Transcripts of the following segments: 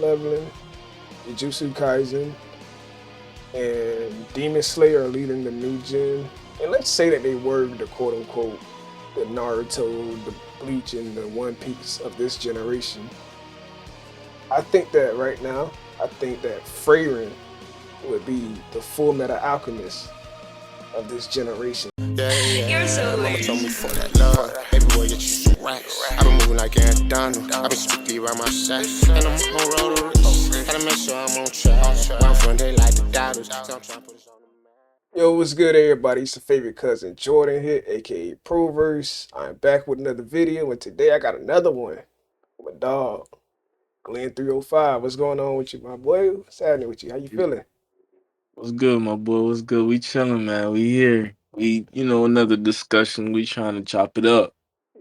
leveling, Jujutsu Kaisen, and Demon Slayer are leading the new gen. And let's say that they were the quote unquote the Naruto, the Bleach, and the One Piece of this generation. I think that right now, I think that Freyrin would be the full meta alchemist of this generation. Yeah, you're so mama told me fuck that love. Baby boy, get you some racks. I been moving like Aaron Donald. I been strictly around my sack. And I'm on road to rich. Gotta make sure I'm on track. Where I'm from, they like the doubters. So I'm trying to put this on the map. Yo, what's good, everybody? It's your favorite cousin Jordan here, aka Proverse. I'm back with another video, and today I got another one with my dog, Glenn 305. What's going on with you, my boy? What's happening with you? How you feeling? What's good, my boy? What's good? We chilling, man. We here. Another discussion. We trying to chop it up.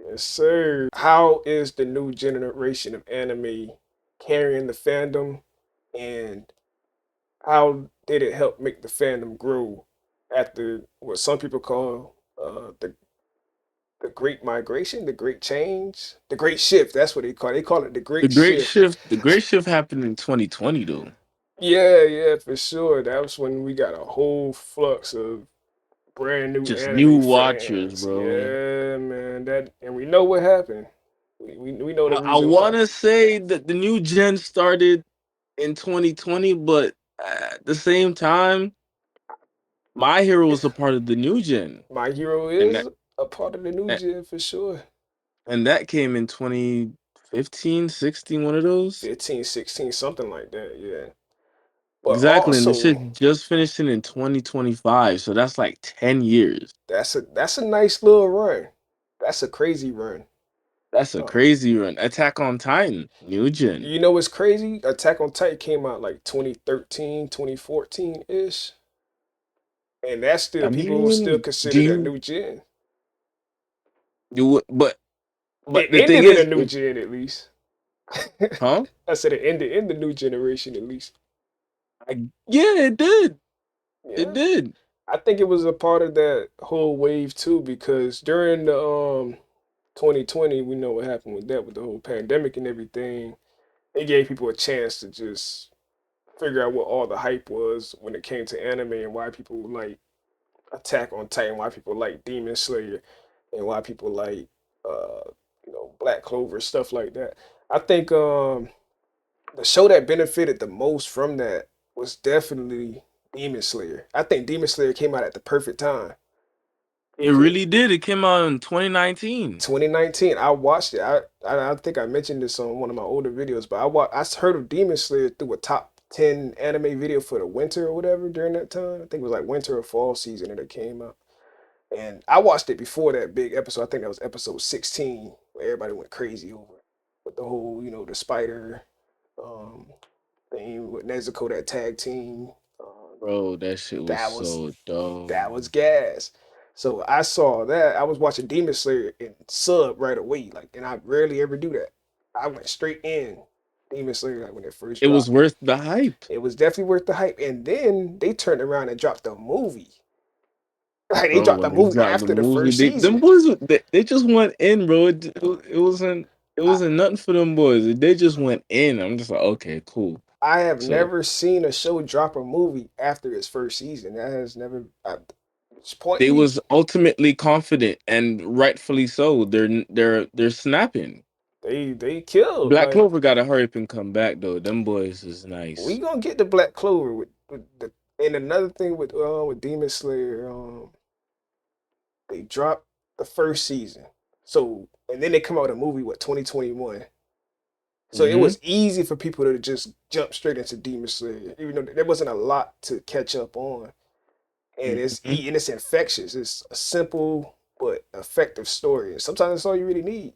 Yes, sir. How is the new generation of anime carrying the fandom, and how did it help make the fandom grow after what some people call the Great Migration, the Great Change, the Great Shift? That's what they call it. They call it the The Great great Shift. shift. The great shift happened in 2020, though. Yeah, yeah, for sure. That was when we got a whole flux of brand new Just new anime watchers, fans. bro. Yeah, man. That and we know what happened. We know the I reason want why. to say that the new gen started in 2020, but at the same time, My Hero was a part of the new gen, My Hero and is a part of the new that gen for sure. and that came in 2015, 16. One of those. 15, 16, something like that. Yeah. But Exactly, and the also, shit just finished in 2025, so that's like 10 years. that's a nice little run. That's a crazy run. That's a Uh, crazy run. Attack on Titan, new gen. you know what's crazy? Attack on Titan came out like 2013, 2014 ish, and that's still I people still mean, do consider that you new gen. do but It the thing ended in a is, new gen at least. huh? I said it ended in the new generation at least. Yeah, it did. It Yeah, did. I think it was a part of that whole wave too because during the 2020, we know what happened with that with the whole pandemic and everything. It gave people a chance to just figure out what all the hype was when it came to anime and why people like Attack on Titan, why people like Demon Slayer, and why people like Black Clover, stuff like that. I think the show that benefited the most from that was definitely Demon Slayer. I think Demon Slayer came out at the perfect time It because really did. It came out in 2019. 2019. I watched it. I think I mentioned this on one of my older videos, but I heard of Demon Slayer through a top 10 anime video for the winter or whatever during that time. I think it was like winter or fall season that it came out. And I watched it before that big episode. I think that was episode 16, where everybody went crazy over it. With the whole, the spider um, thing with Nezuko, that tag team. Bro, that shit was That was so that was dope. gas. So I saw that. I was watching Demon Slayer in sub right away. Like, and I rarely ever do that. I went straight in Demon Slayer like when it first It was dropped. worth the hype. It was definitely worth the hype. And then they turned around and dropped the movie. Like they Bro, dropped the when they movie dropped the after the movie, first they them season. boys they just went in, bro. It wasn't nothing for them boys. They just went in. I'm just like, okay, cool. I have So never seen a show drop a movie after its first season. That has never. Point they me. was ultimately confident and rightfully so. They're snapping. They killed. Black Like, Clover gotta hurry up and come back though. Them boys is we nice. gonna get the Black Clover with the. And another thing with Demon Slayer, they dropped the first season. So and then they come out with a movie with 2021. So it Hmm. was easy for people to just jump straight into Demon Slayer, even though there wasn't a lot to catch up on. And Hmm. it's infectious. It's a simple but effective story. And sometimes that's all you really need.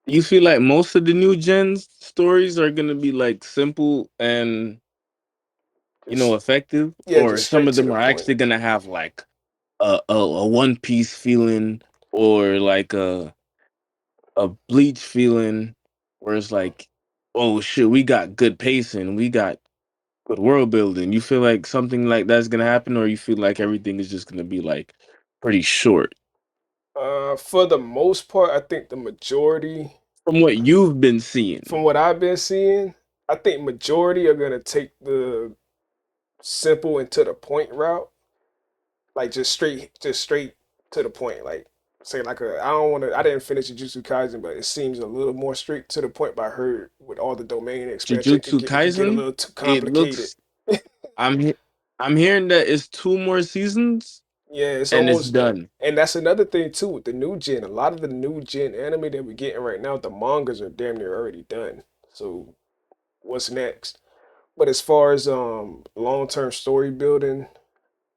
You feel like most of the new gens stories are gonna be like simple and Just effective, yeah, or just some straight of to them the are point. actually gonna have like a One Piece feeling, or like a Bleach feeling, where it's like, oh shit, we got good pacing, we got good world building. You feel like something like that's gonna happen, or you feel like everything is just gonna be like pretty short For the most part, I think the majority, from what you've been seeing? from what I've been seeing, I think majority are gonna take the simple and to the point route, like just straight to the point. Like say like a I don't want to. I didn't finish Jujutsu Kaisen, but it seems a little more straight to the point. But I heard with all the domain expansion, Jujutsu it could get a Kaisen, little too it complicated. looks. I'm he- I'm hearing that it's two more seasons Yeah, it's and it's almost done. done. And that's another thing too with the new gen. A lot of the new gen anime that we're getting right now, the mangas are damn near already done. So what's next? But as far as long term story building,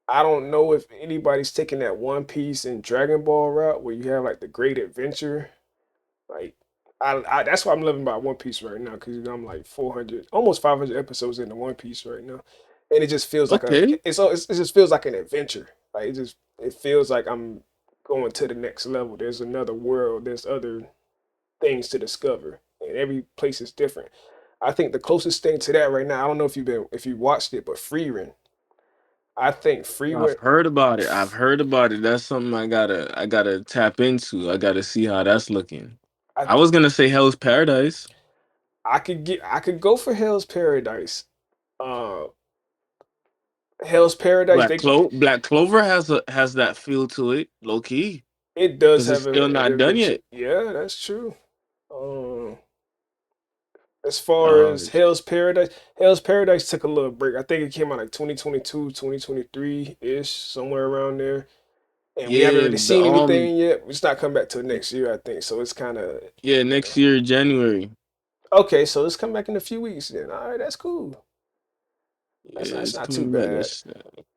I don't know if anybody's taking that One Piece and Dragon Ball route where you have like the great adventure. Like I that's what I'm loving about One Piece right now because I'm like 400, almost 500 episodes into One Piece right now, and it just feels like Okay. it just feels like an adventure. Like it feels like I'm going to the next level. There's another world. There's other things to discover, and every place is different. I think the closest thing to that right now, I don't know if you watched it, but Freerun. I think I've Freerun. heard about it. I've heard about it. That's something I gotta tap into. I gotta see how that's looking. I I was gonna say Hell's Paradise. I could go for Hell's Paradise. Uh, Hell's Paradise. Black Clover has that feel to it, low key, It does because it's have still an not done adventure. yet. Yeah, that's true. Um, as far Uh, as Hell's Paradise took a little break. I think it came out like 2022, 2023-ish, somewhere around there. And we haven't yeah, really seen anything yet. It's not coming back till next year, I think. So it's kind of, yeah, you next know. year January. Okay, so it's come back in a few weeks then. All right, that's cool. Yeah, That's it's not too coming back. bad.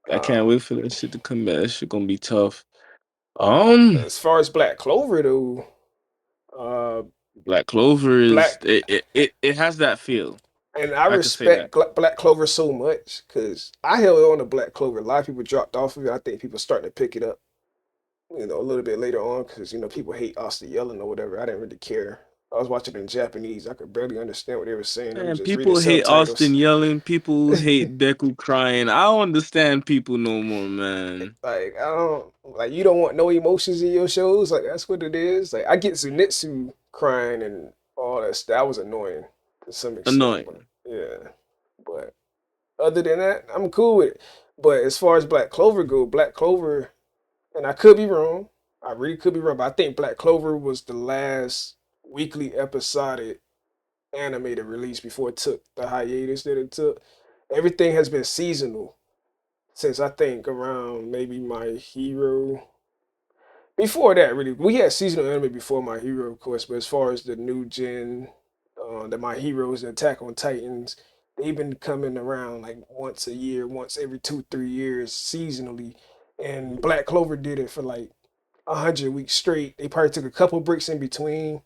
I can't Um, wait for that shit to come back. That shit gonna be tough. uh, Um, as far as Black Clover though, uh, Black Clover is Black it has that feel. and I I could say that. respect Black Clover so much because I held on to Black Clover. A lot of people dropped off of it. I think people starting to pick it up, a little bit later on because people hate Austin yelling or whatever. I didn't really care. I was watching it in Japanese. I could barely understand what they were saying. I was Man, just reading people hate subtitles. Austin yelling. People hate Deku crying. I don't understand people no more, man. Like I don't like you don't want no emotions in your shows. Like that's what it is. Like I get Zenitsu crying and all that stuff. That was annoying to some extent, but Annoying. yeah. But other than that, I'm cool with it. But as far as Black Clover go, Black Clover, and I could be wrong. I really could be wrong, but I think Black Clover was the last weekly episodic anime to release before it took the hiatus that it took. Everything has been seasonal since I think around maybe My Hero. Before that, really, we had seasonal anime before My Hero, of course. But as far as the new gen, the My Heroes and Attack on Titans, they've been coming around like once a year, once every 2 3 years, seasonally. And Black Clover did it for like 100 weeks straight. They probably took a couple breaks in between,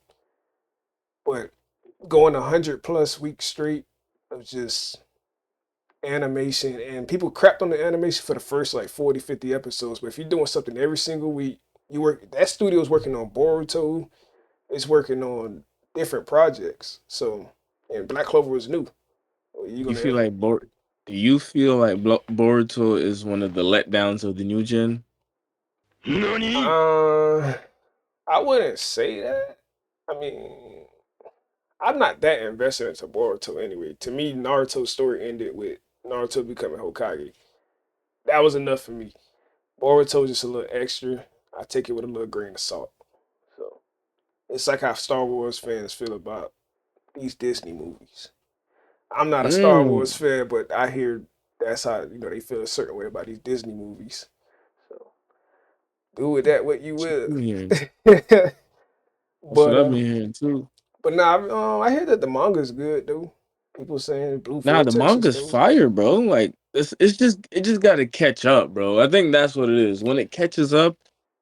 but going 100 plus weeks straight of just animation, and people crapped on the animation for the first like 40 50 episodes, but if you're doing something every single week, that studio's working on Boruto, it's working on different projects. So and Black Clover was new. You're You feel gonna like Do you feel like Boruto is one of the letdowns of the new gen? Nani? uh I wouldn't say that. I mean, I'm not that invested into Boruto anyway. To me, Naruto's story ended with Naruto becoming Hokage. That was enough for me. Boruto just a little extra. I take it with a little grain of salt. So it's like how Star Wars fans feel about these Disney movies. I'm not a Star Wars Mm. fan, but I hear that's how they feel a certain way about these Disney movies. So do with that what you That's what will. I'm hearing. That's what but I've been hearing too. nah, I hear that the manga's good though. People saying Blue Nah, the Vortex is manga's dope. fire, bro. Like it just gotta catch up, bro. I think that's what it is. When it catches up,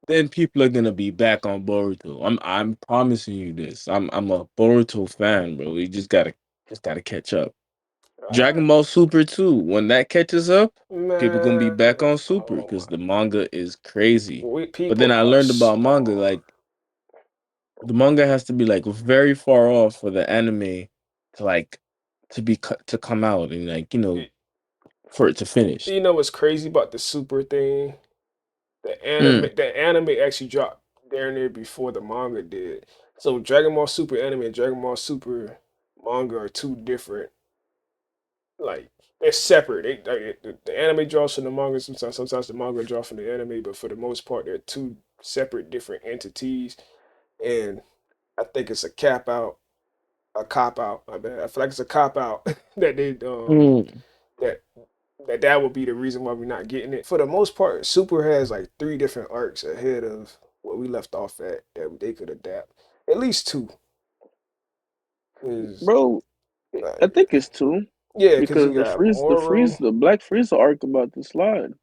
then people are gonna be back on Boruto. I'm promising you this. I'm a Boruto fan, bro. You just gotta catch up. Uh, Dragon Ball Super too. When that catches up, people gonna be man, back on Super oh because my, the manga is crazy. But then people I are learned about manga. smart. Like the manga has to be like very far off for the anime to like to come out and like for it to finish. You know what's crazy about the super thing? Mm. The anime actually dropped there near before the manga did. So Dragon Ball Super anime and Dragon Ball Super manga are two different. like they're separate. The anime draws from the manga. Sometimes the manga draws from the anime, but for the most part, they're two separate, different entities. And I think it's a cop out. I bet I feel like it's a cop out that they Mm. that that would be the reason why we're not getting it. For the most part, Super has like three different arcs ahead of what we left off at that they could adapt. At least two, because Bro, I think it's two yeah, because you because got Moro. the Black Freezer arc about to slide.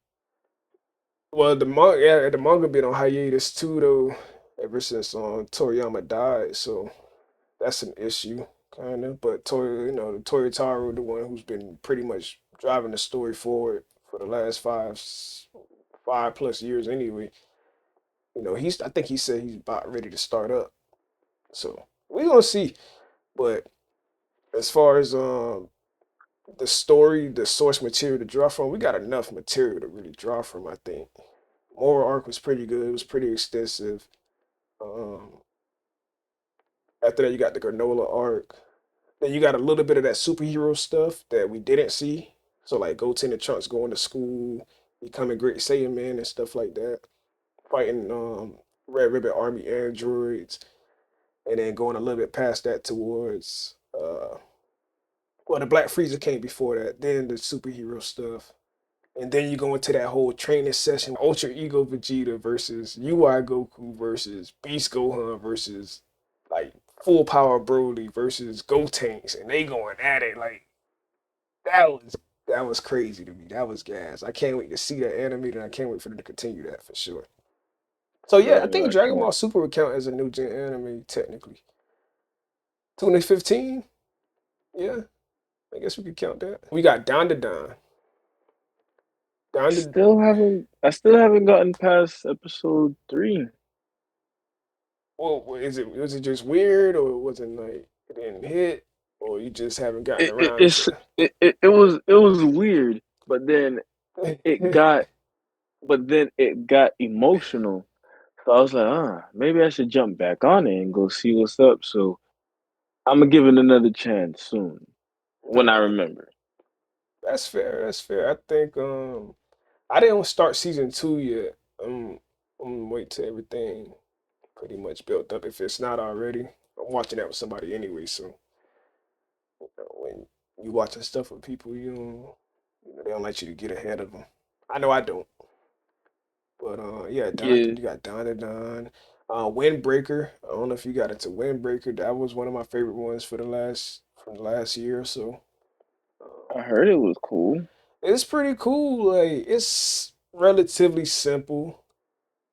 Well, the manga been on hiatus too though, ever since Toriyama died. So that's an issue, kind of. But Toyotaro, the one who's been pretty much driving the story forward for the last 5+ years anyway. I think he said he's about ready to start up. So we gonna see. But as far as the story, the source material to draw from, we got enough material to really draw from. I think Moral arc was pretty good. It was pretty extensive. Um, After that, you got the granola arc. Then you got a little bit of that superhero stuff that we didn't see. So like Goten and Trunks going to school, becoming Great Saiyan Man and stuff like that. Fighting Red Ribbon Army androids, and then going a little bit past that towards well, the Black Freezer came before that. Then the superhero stuff, and then you go into that whole training session, Ultra Ego Vegeta versus UI Goku versus Beast Gohan versus like Full Power Broly versus Gotenks, and they going at it like that was that was crazy to me. That was gas. I can't wait to see that animated. And I can't wait for them to continue that for sure. So yeah, I Bro, think I Dragon can't. Ball Super would count as a new gen anime technically. 2015, yeah, I guess we could count that. We got Don to Don. Don to I still haven't gotten past episode 3. Well, was it just weird, or was it like it didn't hit, or you just haven't gotten It, it around it's to? it was weird, but then it got it got emotional. So I was like, maybe I should jump back on it and go see what's up. So I'm gonna give it another chance soon when I Nah, remember. that's fair. That's fair. I think I didn't start season 2 yet. I'm gonna wait till everything pretty much built up. If it's not already, I'm watching that with somebody anyway. So when you watching stuff with people, they don't let you to get ahead of them. I know I don't. But yeah, Yeah, You got Don to Don. Windbreaker. I don't know if you got into Windbreaker. That was one of my favorite ones from the last year or so. I Um, heard it was cool. it's pretty cool. Like it's relatively simple.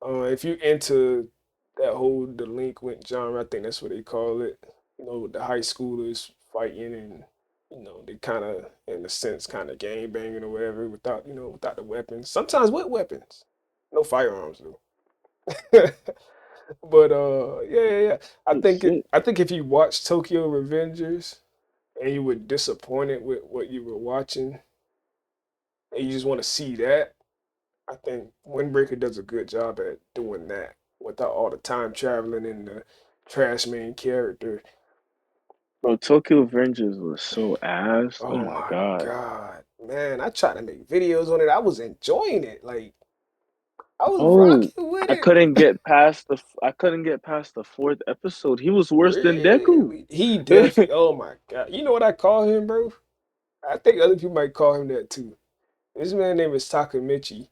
If you into that whole delinquent genre, I think that's what they call it. The high schoolers fighting and they kind of, in a sense, kind of gang banging or whatever without the weapons. Sometimes with weapons, no firearms though. But yeah. Oh shit. I think if you watch Tokyo Revengers and you were disappointed with what you were watching and you just want to see that, I think Windbreaker does a good job at doing that without all the time traveling and the trash main character. Bro, Tokyo Avengers was so ass. Oh Oh my my god. god, man! I tried to make videos on it. I was enjoying it. Like I was Oh, rocking with it. I couldn't get past the fourth episode. He was worse than Deku. Really, he definitely. Oh my god! You know what I call him, bro? I think other people might call him that too. This man name is Takamichi.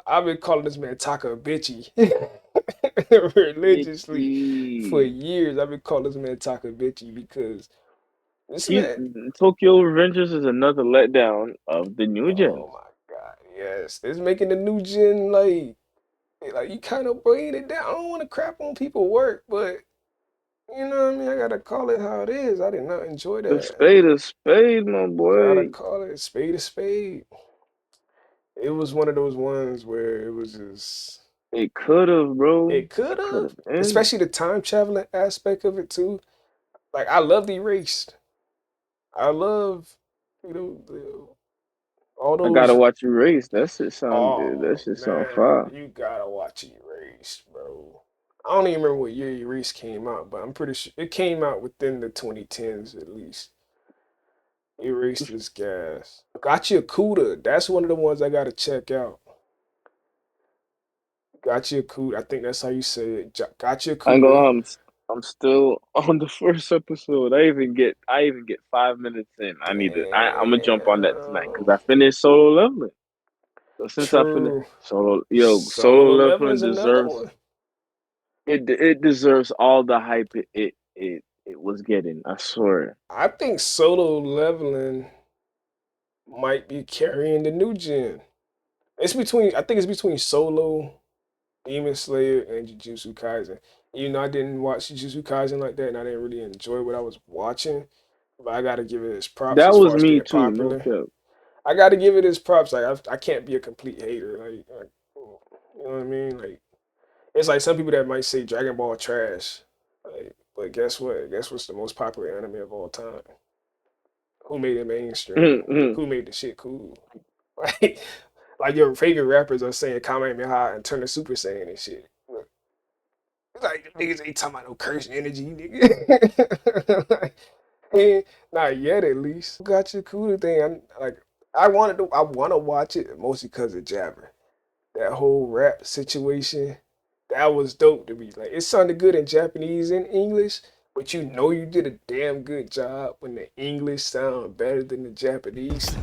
I've been calling this man Takabichi religiously for Mickey. years. I've been calling this man Takabichi because this He man. Tokyo Revengers is another letdown of the new Oh gens. my god, yes, it's making the new gen like you kind of bringing it down. I don't want to crap on people work, but you know what I mean. I gotta call it how it is. I did not enjoy that. A spade, my Gotta boy. call it spade a spade. It was one of those ones where it was just. It could have, bro. It could It could have, have been. especially the time traveling aspect of it too. Like I love the erased. I love, all I gotta those. watch you race. That shit sound good. That Oh shit sound man, fire. you gotta watch erased, bro. I don't even remember what year erased came out, but I'm pretty sure it came out within the 2010s at least. Erase this gas. Gotcha Cuda. That's one of the ones I gotta check out. Gotcha Cuda. I think that's how you say it. Gotcha I ain't gonna Cuda. lie, I'm still on the first episode. I even get 5 minutes in. I'm gonna jump on that tonight Damn. because I finished solo leveling. So since I finished True. solo Solo leveling Leveling's another deserves one. it deserves all the hype it was getting. I swear. I think Solo Leveling might be carrying the new gen. I think it's between Solo, Demon Slayer, and Jujutsu Kaisen. I didn't watch Jujutsu Kaisen like that, and I didn't really enjoy what I was watching. But I gotta give it its props That as was far as me being too, no popular. cap. I gotta give it its props. Like I can't be a complete hater. You know what I mean? Like it's like some people that might say Dragon Ball trash. Like, but guess what? Guess what's the most popular anime of all time? Who made it mainstream? Who made the shit cool? Like, like your favorite rappers are saying Kamehameha and turn to Super Saiyan and shit. It's like niggas ain't talking about no curse energy, nigga. Like, not yet, at least. Got your cool thing. I want to watch it mostly because of Jabber. That whole rap situation, that was dope to me. Like it sounded good in Japanese and English, but you did a damn good job when the English sound better than the Japanese.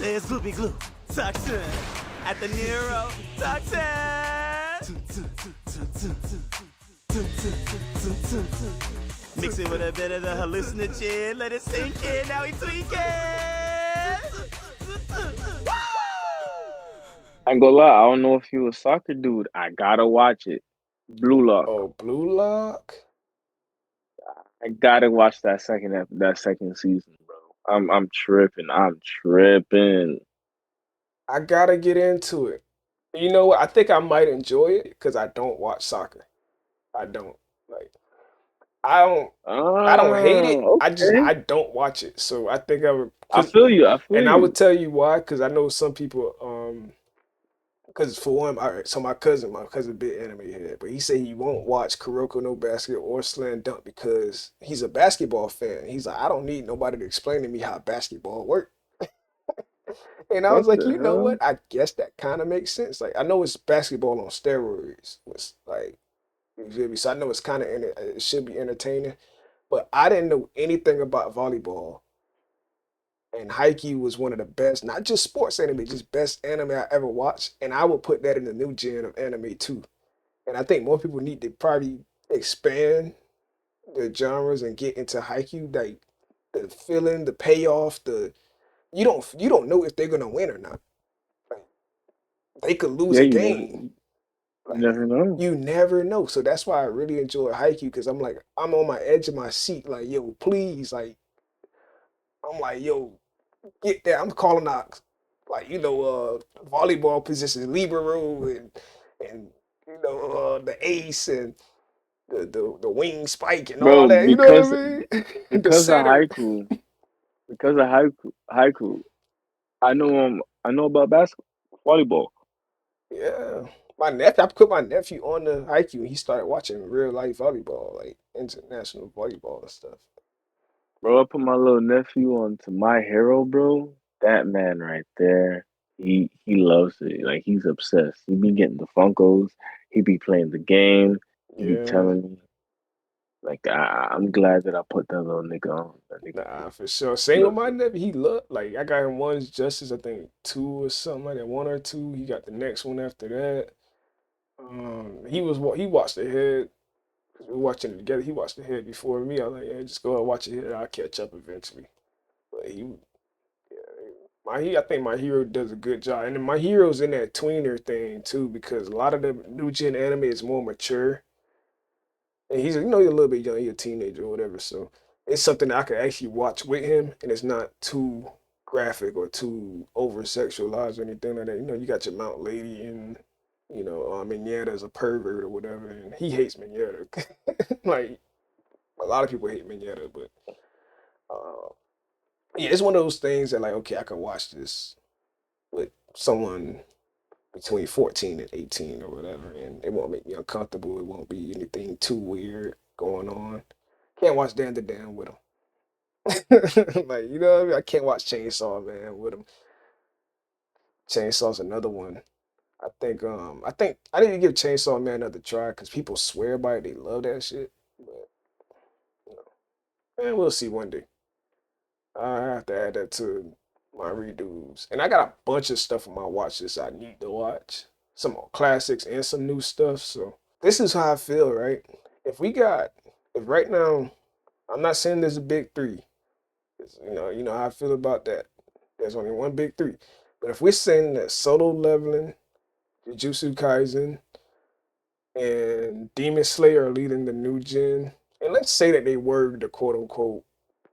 There's Loopy Glue. Toxin. At the Nero. Toxin. Mix it with a bit of the hallucinogen. Let it sink in. Now we tweaking. I ain't gonna lie, I don't know if you a soccer dude. I gotta watch it. Blue Lock. Oh, Blue Lock. I gotta watch that second season, bro. I'm tripping. I'm tripping. I gotta get into it. You know what? I think I might enjoy it because I don't watch soccer. I don't like. I don't. I don't hate Ah, it. okay. I don't watch it. So I think I would. I Cause, feel you. I feel and I would you. tell you why. Because I know some people. Because for one, all right. So my cousin, big anime head, but he said he won't watch Kuroko no Basket or Slam Dunk because he's a basketball fan. He's like, I don't need nobody to explain to me how basketball works. And I was What like, the you know hell? what? I guess that kind of makes sense. Like, I know it's basketball on steroids. It's like, you feel me? So I know it's kind of, it should be entertaining. But I didn't know anything about volleyball. And Haikyuu was one of the best, not just sports anime, just best anime I ever watched. And I would put that in the new gen of anime too. And I think more people need to probably expand the genres and get into Haikyuu. Like the feeling, the payoff, the you don't know if they're gonna win or not. Like, they could lose Yeah, a game. you Like never know. you never know. So that's why I really enjoy Haikyuu because I'm like I'm on my edge of my seat. Like yo, please, like I'm like yo, get there. I'm calling out like volleyball positions, libero and the ace and the wing spike and all Bro, that. You know what I mean? The because of center. haiku, I know about basketball, volleyball. Yeah. I put my nephew on the Haikyuu and he started watching real life volleyball, like international volleyball and stuff. Bro, I put my little nephew on to My Hero, bro. That man right there, he loves it. Like he's obsessed. He be getting the Funkos. He be playing the game. He be Yeah. telling me like I'm glad that I put that little nigga on. That nigga, Nah, for sure. he Same with loves my it. nephew. He looked like I got him one's justice, I think two or something like that, one or two. He got the next one after that. He watched ahead. We were watching it together. He watched ahead before me. I was like, yeah, just go and watch it. I'll catch up eventually. But yeah, I think my hero does a good job, and then my hero's in that tweener thing too because a lot of the new gen anime is more mature, and he's a little bit young, he's a teenager or whatever. So it's something that I could actually watch with him, and it's not too graphic or too over sexualized or anything like that. You got your Mount Lady and Mignetta as a pervert or whatever, and he hates Mignetta. Like a lot of people hate Mignetta, but uh, yeah, it's one of those things that like okay, I could watch this with someone between 14 and 18 or whatever, and it won't make me uncomfortable. It won't be anything too weird going on. Can't watch Dan the Dan with them. Like, you know what I mean? I can't watch Chainsaw Man with them. Chainsaw's another one. I think I need to give Chainsaw Man another try because people swear by it. They love that shit. But you know, man, we'll see one day. I have to add that to my redos. And I got a bunch of stuff on my watch list I need to watch. Some classics and some new stuff. So this is how I feel, right? If we got if right now, I'm not saying there's a big three. 'Cause, you know how I feel about that. There's only one big three. But if we're saying that Solo Leveling, Jujutsu Kaisen, and Demon Slayer are leading the new gen, and let's say that they were the quote unquote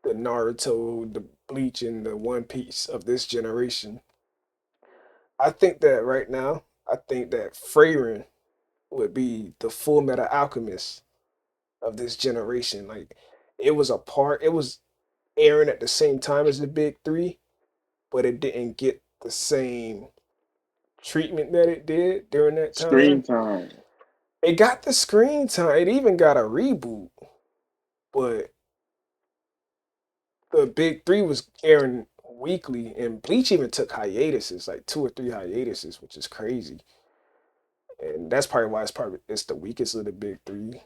the Naruto, the Bleach, and the One Piece of this generation. I think that right now, I think that Freyrin would be the Full Metal Alchemist of this generation. Like it was airing at the same time as the big three, but it didn't get the same treatment that it did during that Screen time. time. It got the screen time. It even got a reboot, but the big three was airing weekly, and Bleach even took hiatuses, like 2 or 3 hiatuses, which is crazy. And that's probably why it's the weakest of the big three,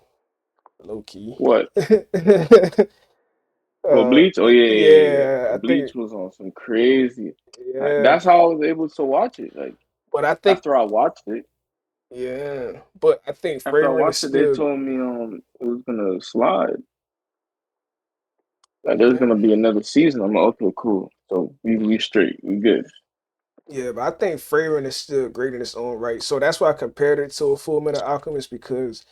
low key. What? Oh, uh, Bleach? Oh, yeah, yeah, yeah, yeah. yeah, I think Bleach was on some crazy. yeah, That's how I was able to watch it. Like, but I think after I watched it, yeah, but I think after I Freyrin is watched it, they still told me it was gonna slide. Like, there's yeah. gonna be another season. I'm like, okay, cool. So we straight, we good. Yeah, but I think Freyrin is still great in its own right. So that's why I compared it to a Full Metal Alchemist because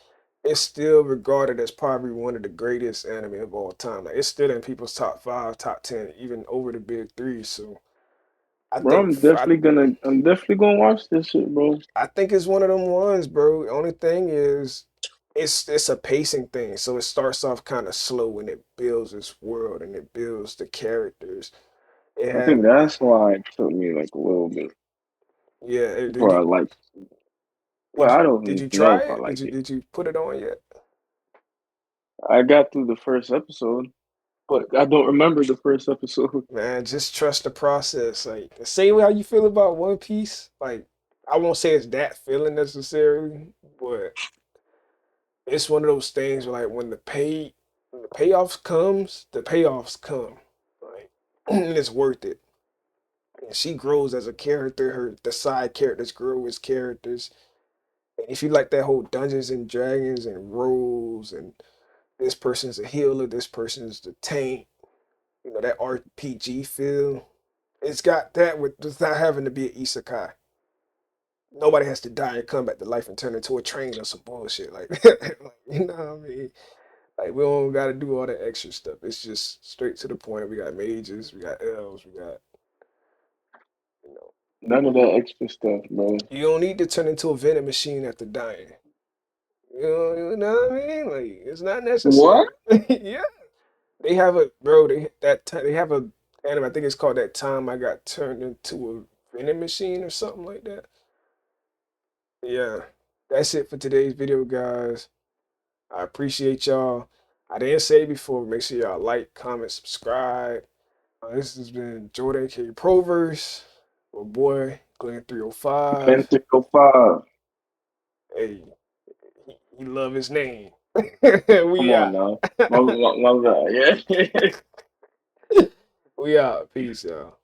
it's still regarded as probably one of the greatest anime of all time. Like it's still in people's top five, top 10, even over the big three. So I Bro, think I'm definitely gonna watch this shit, bro. I think it's one of them ones, bro. The only thing is it's a pacing thing. So it starts off kind of slow and it builds its world and it builds the characters. It I think had that's why it took me like a little bit yeah, before I like. Well, I don't did even you know try if I it? like it. Did you put it on yet? I got through the first episode, but I don't remember the first episode. Man, just trust the process. Like the same way how you feel about One Piece. Like I won't say it's that feeling necessarily, but it's one of those things where like when the payoffs comes, the payoffs come. Like and it's worth it. And she grows as a character. The side characters grow as characters. And if you like that whole Dungeons and Dragons and roles and this person's a healer, this person's the tank, that RPG feel. It's got that without having to be an isekai. Nobody has to die and come back to life and turn into a train or some bullshit like that. Like, you know what I mean? Like we don't got to do all that extra stuff. It's just straight to the point. We got mages, we got elves, we got you know. None of that extra stuff, bro. You don't need to turn into a vending machine after dying. You know what I mean? Like it's not What? necessary. Yeah, they have a bro. They have a anime. I think it's called that time I got turned into a vending machine or something like that. Yeah, that's it for today's video, guys. I appreciate y'all. I didn't say it before. Make sure y'all like, comment, subscribe. This has been Jordan K. Proverse, my boy Glenn 305. 10:05. Hey, he love his name. Come We on out. now. My God. Yeah. We out. Peace, y'all.